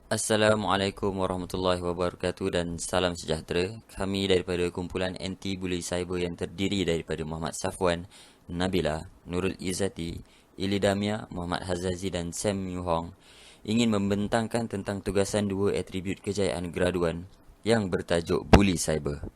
Assalamualaikum warahmatullahi wabarakatuh dan salam sejahtera. Kami daripada kumpulan anti bully cyber yang terdiri daripada Muhammad Safwan, Nabila, Nurul Izzati, Ili Damia, Muhammad Hazazi dan Sam Yuhong ingin membentangkan tentang tugasan dua atribut kejayaan graduan yang bertajuk bully cyber.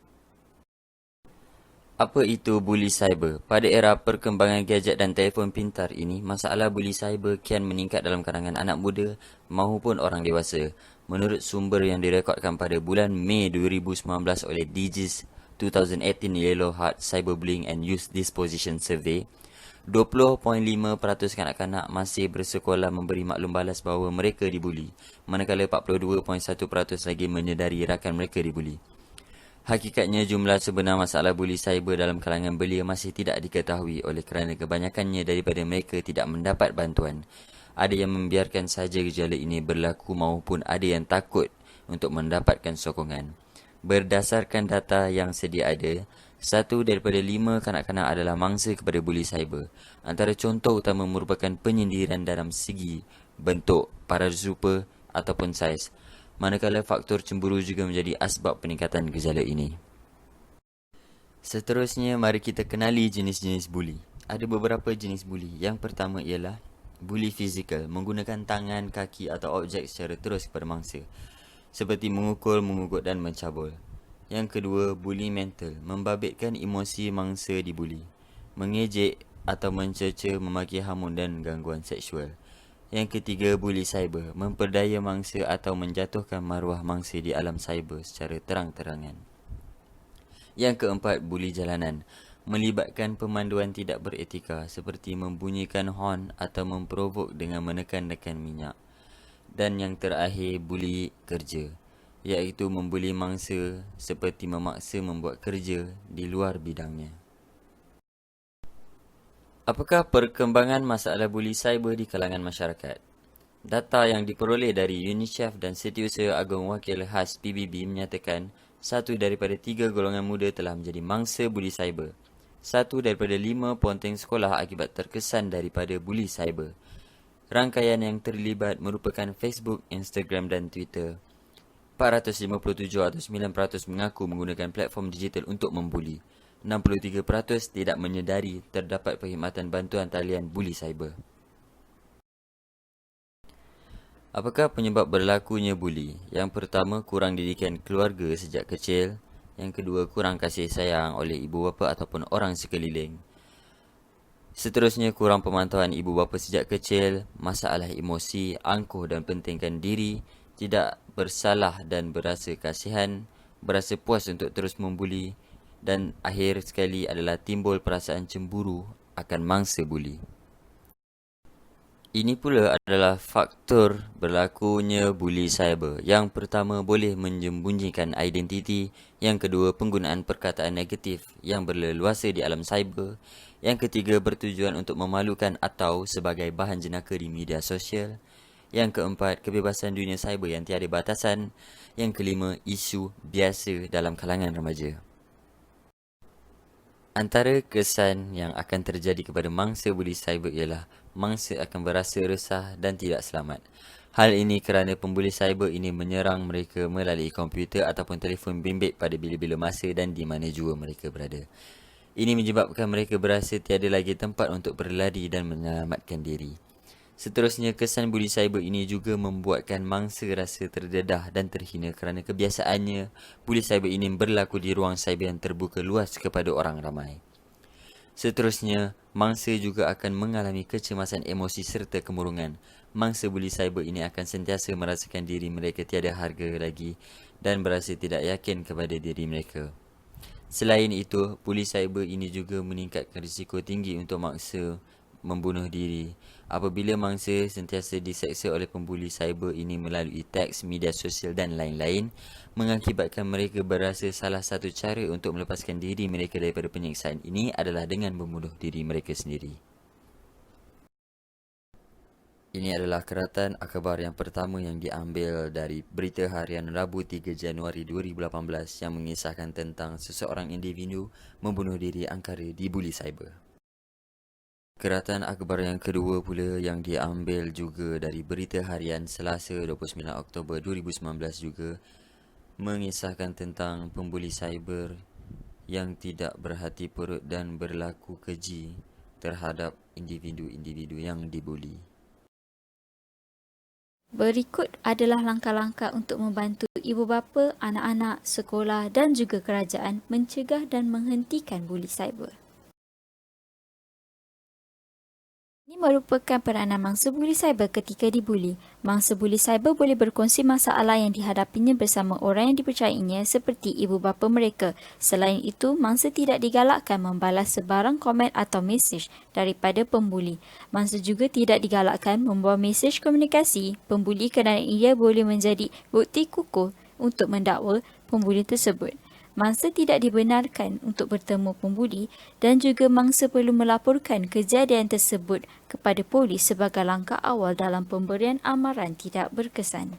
Apa itu bully cyber? Pada era perkembangan gadget dan telefon pintar ini, masalah bully cyber kian meningkat dalam kalangan anak muda maupun orang dewasa. Menurut sumber yang direkodkan pada bulan Mei 2019 oleh DIGIS 2018 Yellow Heart Cyberbullying and Youth Disposition Survey, 20.5% kanak-kanak masih bersekolah memberi maklum balas bahawa mereka dibuli, manakala 42.1% lagi menyedari rakan mereka dibuli. Hakikatnya jumlah sebenar masalah buli cyber dalam kalangan belia masih tidak diketahui oleh kerana kebanyakannya daripada mereka tidak mendapat bantuan. Ada yang membiarkan saja gejala ini berlaku maupun ada yang takut untuk mendapatkan sokongan. Berdasarkan data yang sedia ada, 1 daripada 5 kanak-kanak adalah mangsa kepada buli cyber. Antara contoh utama merupakan penyindiran dalam segi bentuk, paras rupa ataupun saiz. Manakala faktor cemburu juga menjadi asbab peningkatan gejala ini. Seterusnya, mari kita kenali jenis-jenis buli. Ada beberapa jenis buli. Yang pertama ialah buli fizikal, menggunakan tangan, kaki atau objek secara terus kepada mangsa, seperti memukul, mengugut dan mencabul. Yang kedua, buli mental, membabitkan emosi mangsa dibuli, mengejek atau mencerca, memaki hamun dan gangguan seksual. Yang ketiga, buli cyber, memperdaya mangsa atau menjatuhkan maruah mangsa di alam cyber secara terang-terangan. Yang keempat, buli jalanan, melibatkan pemanduan tidak beretika seperti membunyikan horn atau memprovok dengan menekan-nekan minyak. Dan yang terakhir, buli kerja, iaitu membuli mangsa seperti memaksa membuat kerja di luar bidangnya. Apakah perkembangan masalah buli cyber di kalangan masyarakat? Data yang diperoleh dari UNICEF dan Setiausaha Agung Wakil Khas PBB menyatakan 1 daripada 3 golongan muda telah menjadi mangsa buli cyber. 1 daripada 5 ponteng sekolah akibat terkesan daripada buli cyber. Rangkaian yang terlibat merupakan Facebook, Instagram dan Twitter. 457 atau 9% mengaku menggunakan platform digital untuk membuli. 63% tidak menyedari terdapat perkhidmatan bantuan talian buli cyber. Apakah penyebab berlakunya buli? Yang pertama, kurang didikan keluarga sejak kecil. Yang kedua, kurang kasih sayang oleh ibu bapa ataupun orang sekeliling. Seterusnya, kurang pemantauan ibu bapa sejak kecil, masalah emosi, angkuh dan pentingkan diri, tidak bersalah dan berasa kasihan, berasa puas untuk terus membuli, dan akhir sekali adalah timbul perasaan cemburu akan mangsa buli. Ini pula adalah faktor berlakunya buli cyber. Yang pertama, boleh menyembunyikan identiti. Yang kedua, penggunaan perkataan negatif yang berleluasa di alam cyber. Yang ketiga, bertujuan untuk memalukan atau sebagai bahan jenaka di media sosial. Yang keempat, kebebasan dunia cyber yang tiada batasan. Yang kelima, isu biasa dalam kalangan remaja. Antara kesan yang akan terjadi kepada mangsa buli cyber ialah mangsa akan berasa resah dan tidak selamat. Hal ini kerana pembuli cyber ini menyerang mereka melalui komputer ataupun telefon bimbit pada bila-bila masa dan di mana jua mereka berada. Ini menyebabkan mereka berasa tiada lagi tempat untuk berlari dan menyelamatkan diri. Seterusnya, kesan buli cyber ini juga membuatkan mangsa rasa terdedah dan terhina kerana kebiasaannya buli cyber ini berlaku di ruang cyber yang terbuka luas kepada orang ramai. Seterusnya, mangsa juga akan mengalami kecemasan emosi serta kemurungan. Mangsa buli cyber ini akan sentiasa merasakan diri mereka tiada harga lagi dan berasa tidak yakin kepada diri mereka. Selain itu, buli cyber ini juga meningkatkan risiko tinggi untuk mangsa membunuh diri. Apabila mangsa sentiasa diseksa oleh pembuli cyber ini melalui teks, media sosial dan lain-lain, mengakibatkan mereka berasa salah satu cara untuk melepaskan diri mereka daripada penyiksaan ini adalah dengan membunuh diri mereka sendiri. Ini adalah keratan akhbar yang pertama yang diambil dari Berita Harian Rabu 3 Januari 2018 yang mengisahkan tentang seseorang individu membunuh diri angkara dibuli cyber. Keratan akhbar yang kedua pula yang diambil juga dari Berita Harian Selasa 29 Oktober 2019 juga mengisahkan tentang pembuli cyber yang tidak berhati perut dan berlaku keji terhadap individu-individu yang dibuli. Berikut adalah langkah-langkah untuk membantu ibu bapa, anak-anak, sekolah dan juga kerajaan mencegah dan menghentikan buli cyber. Ini merupakan peranan mangsa buli cyber ketika dibuli. Mangsa buli cyber boleh berkongsi masalah yang dihadapinya bersama orang yang dipercayainya seperti ibu bapa mereka. Selain itu, mangsa tidak digalakkan membalas sebarang komen atau mesej daripada pembuli. Mangsa juga tidak digalakkan membawa mesej komunikasi pembuli kerana ia boleh menjadi bukti kukuh untuk mendakwa pembuli tersebut. Mangsa tidak dibenarkan untuk bertemu pembuli dan juga mangsa perlu melaporkan kejadian tersebut kepada polis sebagai langkah awal dalam pemberian amaran tidak berkesan.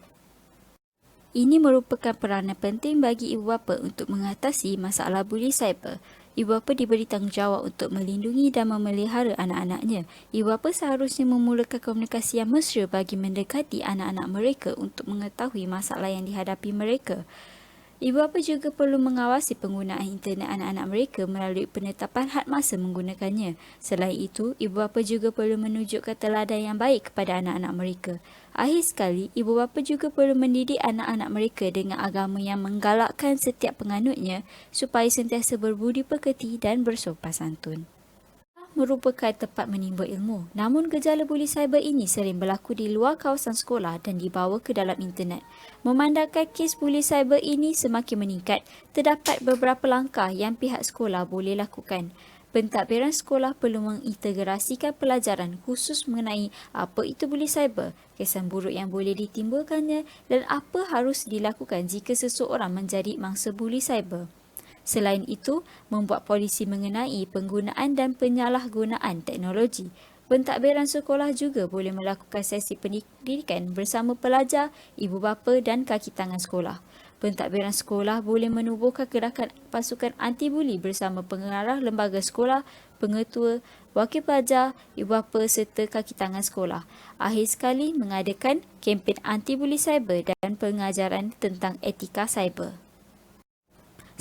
Ini merupakan peranan penting bagi ibu bapa untuk mengatasi masalah buli cyber. Ibu bapa diberi tanggungjawab untuk melindungi dan memelihara anak-anaknya. Ibu bapa seharusnya memulakan komunikasi yang mesra bagi mendekati anak-anak mereka untuk mengetahui masalah yang dihadapi mereka. Ibu bapa juga perlu mengawasi penggunaan internet anak-anak mereka melalui penetapan had masa menggunakannya. Selain itu, ibu bapa juga perlu menunjukkan teladan yang baik kepada anak-anak mereka. Akhir sekali, ibu bapa juga perlu mendidik anak-anak mereka dengan agama yang menggalakkan setiap penganutnya supaya sentiasa berbudi pekerti dan bersopan santun. Merupakan tempat menimba ilmu. Namun gejala buli cyber ini sering berlaku di luar kawasan sekolah dan dibawa ke dalam internet. Memandangkan kes buli cyber ini semakin meningkat, terdapat beberapa langkah yang pihak sekolah boleh lakukan. Pentadbiran sekolah perlu mengintegrasikan pelajaran khusus mengenai apa itu buli cyber, kesan buruk yang boleh ditimbulkannya dan apa harus dilakukan jika seseorang menjadi mangsa buli cyber. Selain itu, membuat polisi mengenai penggunaan dan penyalahgunaan teknologi. Pentadbiran sekolah juga boleh melakukan sesi pendidikan bersama pelajar, ibu bapa dan kaki tangan sekolah. Pentadbiran sekolah boleh menubuhkan gerakan pasukan anti-buli bersama pengarah lembaga sekolah, pengetua, wakil pelajar, ibu bapa serta kaki tangan sekolah. Akhir sekali, mengadakan kempen anti-buli cyber dan pengajaran tentang etika cyber.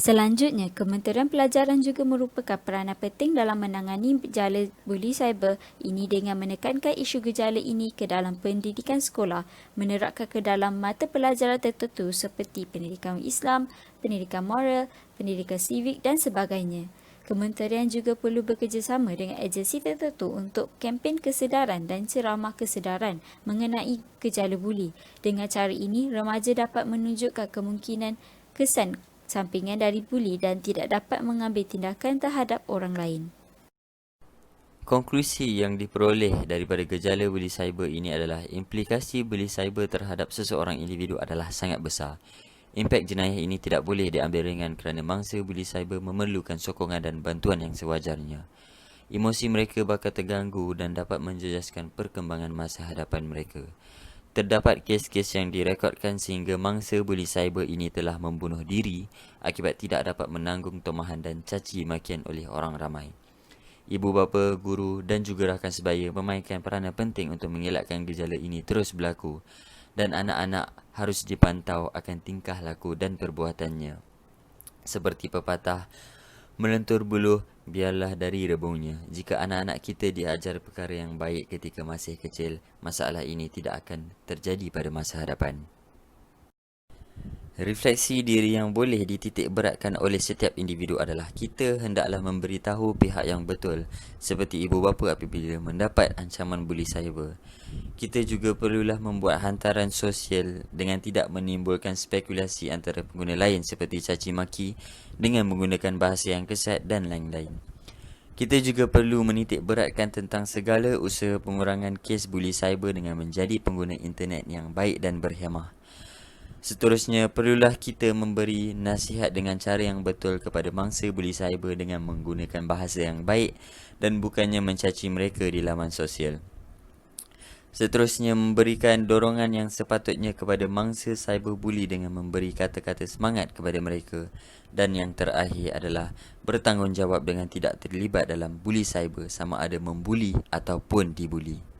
Selanjutnya, Kementerian Pelajaran juga merupakan peranan penting dalam menangani gejala buli cyber ini dengan menekankan isu gejala ini ke dalam pendidikan sekolah, menerapkan ke dalam mata pelajaran tertentu seperti pendidikan Islam, pendidikan moral, pendidikan sivik dan sebagainya. Kementerian juga perlu bekerjasama dengan agensi tertentu untuk kempen kesedaran dan ceramah kesedaran mengenai gejala buli. Dengan cara ini, remaja dapat menunjukkan kemungkinan kesan sampingan dari buli dan tidak dapat mengambil tindakan terhadap orang lain. Konklusi yang diperoleh daripada gejala buli cyber ini adalah implikasi buli cyber terhadap seseorang individu adalah sangat besar. Impak jenayah ini tidak boleh diambil ringan kerana mangsa buli cyber memerlukan sokongan dan bantuan yang sewajarnya. Emosi mereka bakal terganggu dan dapat menjejaskan perkembangan masa hadapan mereka. Terdapat kes-kes yang direkodkan sehingga mangsa buli cyber ini telah membunuh diri akibat tidak dapat menanggung tomahan dan caci makian oleh orang ramai. Ibu bapa, guru dan juga rakan sebaya memainkan peranan penting untuk mengelakkan gejala ini terus berlaku dan anak-anak harus dipantau akan tingkah laku dan perbuatannya. Seperti pepatah, melentur buluh biarlah dari rebungnya. Jika anak-anak kita diajar perkara yang baik ketika masih kecil, masalah ini tidak akan terjadi pada masa hadapan. Refleksi diri yang boleh dititik beratkan oleh setiap individu adalah kita hendaklah memberitahu pihak yang betul seperti ibu bapa apabila mendapat ancaman buli cyber. Kita juga perlulah membuat hantaran sosial dengan tidak menimbulkan spekulasi antara pengguna lain seperti caci maki dengan menggunakan bahasa yang kesat dan lain-lain. Kita juga perlu menitik beratkan tentang segala usaha pengurangan kes buli cyber dengan menjadi pengguna internet yang baik dan berhemah. Seterusnya, perlulah kita memberi nasihat dengan cara yang betul kepada mangsa buli cyber dengan menggunakan bahasa yang baik dan bukannya mencaci mereka di laman sosial. Seterusnya, memberikan dorongan yang sepatutnya kepada mangsa cyberbuli dengan memberi kata-kata semangat kepada mereka. Dan yang terakhir adalah bertanggungjawab dengan tidak terlibat dalam buli cyber, sama ada membuli ataupun dibuli.